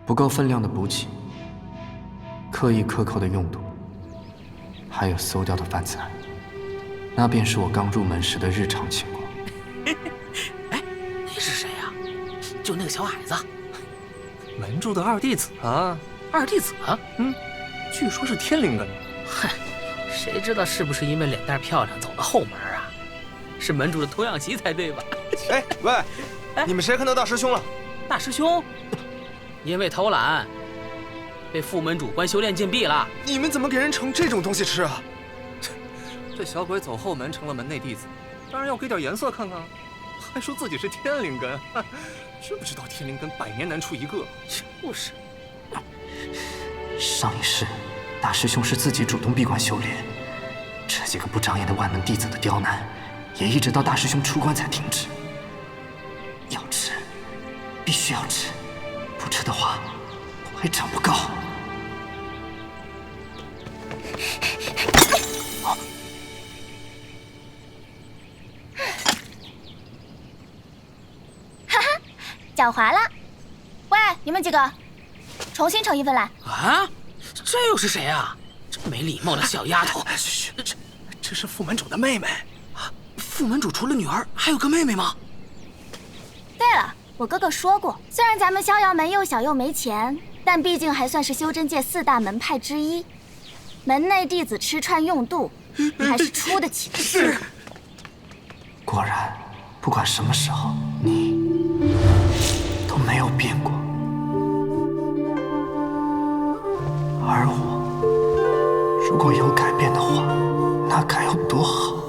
不够分量的补给，刻意克扣的用度，还有馊掉的饭菜，那便是我刚入门时的日常情况。哎，那是谁呀？就那个小矮子，门主的二弟子啊。二弟子？据说是天灵根。哼，谁知道是不是因为脸蛋漂亮走了后门啊？是门主的童养媳才对吧？哎喂，你们谁看到大师兄了？大师兄，因为偷懒，被副门主关修炼禁闭了。你们怎么给人盛这种东西吃啊？这小鬼走后门成了门内弟子，当然要给点颜色看看。还说自己是天灵根，知不知道天灵根100年难出一个？就是。上一世，大师兄是自己主动闭关修炼，这几个不长眼的外门弟子的刁难，也一直到大师兄出关才停止。要吃，必须要吃，不吃的话，我会长不高。狡猾了！喂，你们几个，重新盛一份来。啊，这又是谁啊？这没礼貌的小丫头！嘘，这是副门主的妹妹。副门主除了女儿，还有个妹妹吗？对了，我哥哥说过，虽然咱们逍遥门又小又没钱，但毕竟还算是修真界4大门派之一，门内弟子吃穿用度还是出得起的。是。果然，不管什么时候，你都没有变过。而我，如果有改变的话，那该有多好！